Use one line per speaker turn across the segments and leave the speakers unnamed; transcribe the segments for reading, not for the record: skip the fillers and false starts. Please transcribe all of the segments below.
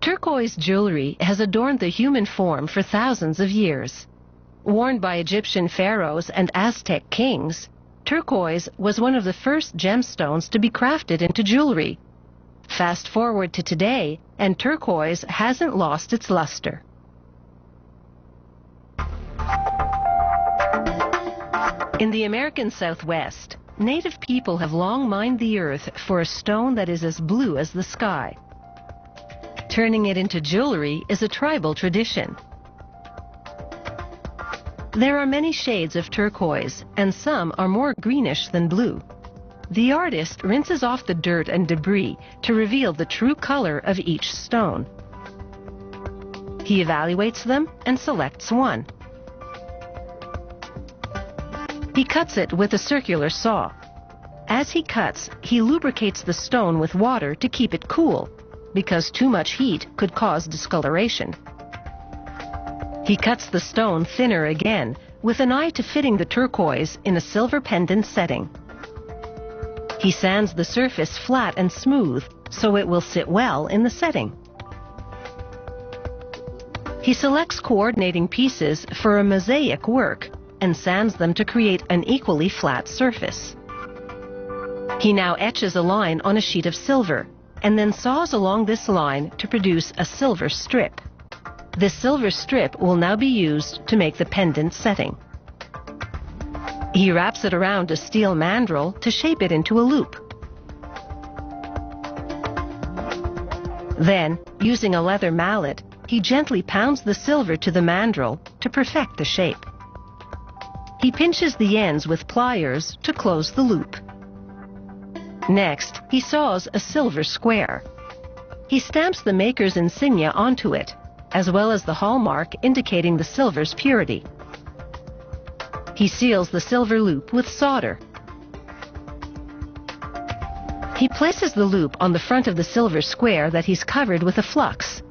Turquoise jewelry has adorned the human form for thousands of years. Worn by Egyptian pharaohs and Aztec kings, turquoise was one of the first gemstones to be crafted into jewelry. Fast forward to today, and turquoise hasn't lost its luster. In the American Southwest, native people have long mined the earth for a stone that is as blue as the sky. Turning it into jewelry is a tribal tradition. There are many shades of turquoise, and some are more greenish than blue. The artist rinses off the dirt and debris to reveal the true color of each stone. He evaluates them and selects one. He cuts it with a circular saw. As he cuts, he lubricates the stone with water to keep it cool, because too much heat could cause discoloration. He cuts the stone thinner again, with an eye to fitting the turquoise in a silver pendant setting. He sands the surface flat and smooth, so it will sit well in the setting. He selects coordinating pieces for a mosaic work, and sands them to create an equally flat surface. He now etches a line on a sheet of silver, and then saws along this line to produce a silver strip. This silver strip will now be used to make the pendant setting. He wraps it around a steel mandrel to shape it into a loop. Then, using a leather mallet, he gently pounds the silver to the mandrel to perfect the shape. He pinches the ends with pliers to close the loop. Next, he saws a silver square. He stamps the maker's insignia onto it, as well as the hallmark indicating the silver's purity. He seals the silver loop with solder. He places the loop on the front of the silver square that he's covered with a flux.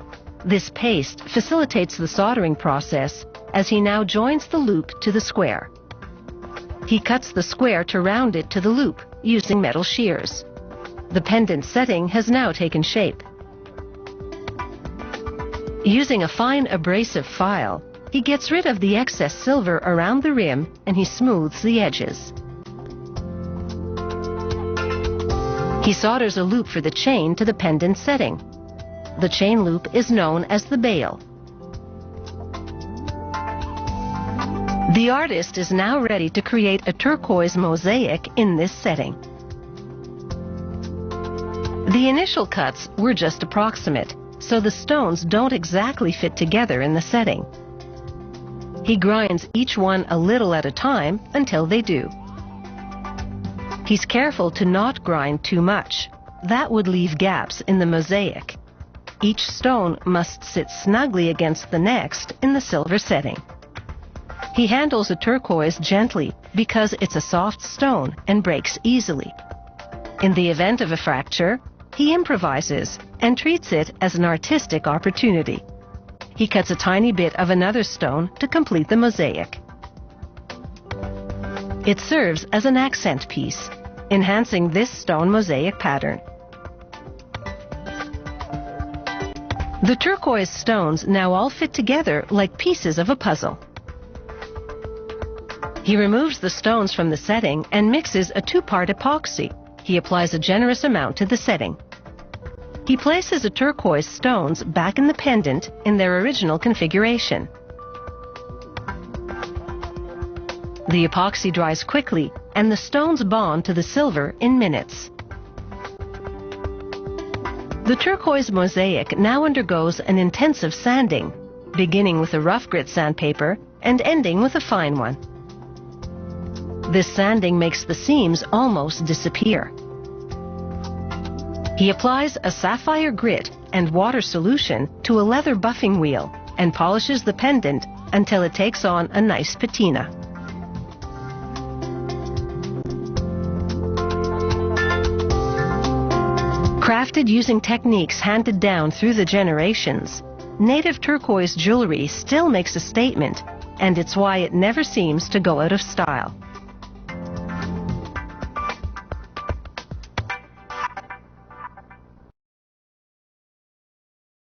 This paste facilitates the soldering process, as he now joins the loop to the square. He cuts the square to round it to the loop, using metal shears. The pendant setting has now taken shape. Using a fine abrasive file, he gets rid of the excess silver around the rim and he smooths the edges. He solders a loop for the chain to the pendant setting. The chain loop is known as the bail. The artist is now ready to create a turquoise mosaic in this setting. The initial cuts were just approximate, so the stones don't exactly fit together in the setting. He grinds each one a little at a time until they do. He's careful to not grind too much. That would leave gaps in the mosaic. Each stone must sit snugly against the next in the silver setting. He handles a turquoise gently because it's a soft stone and breaks easily. In the event of a fracture, he improvises and treats it as an artistic opportunity. He cuts a tiny bit of another stone to complete the mosaic. It serves as an accent piece, enhancing this stone mosaic pattern. The turquoise stones now all fit together like pieces of a puzzle. He removes the stones from the setting and mixes a two-part epoxy. He applies a generous amount to the setting. He places the turquoise stones back in the pendant in their original configuration. The epoxy dries quickly, and the stones bond to the silver in minutes. The turquoise mosaic now undergoes an intensive sanding, beginning with a rough grit sandpaper and ending with a fine one. This sanding makes the seams almost disappear. He applies a sapphire grit and water solution to a leather buffing wheel and polishes the pendant until it takes on a nice patina. Crafted using techniques handed down through the generations, native turquoise jewelry still makes a statement, and it's why it never seems to go out of style.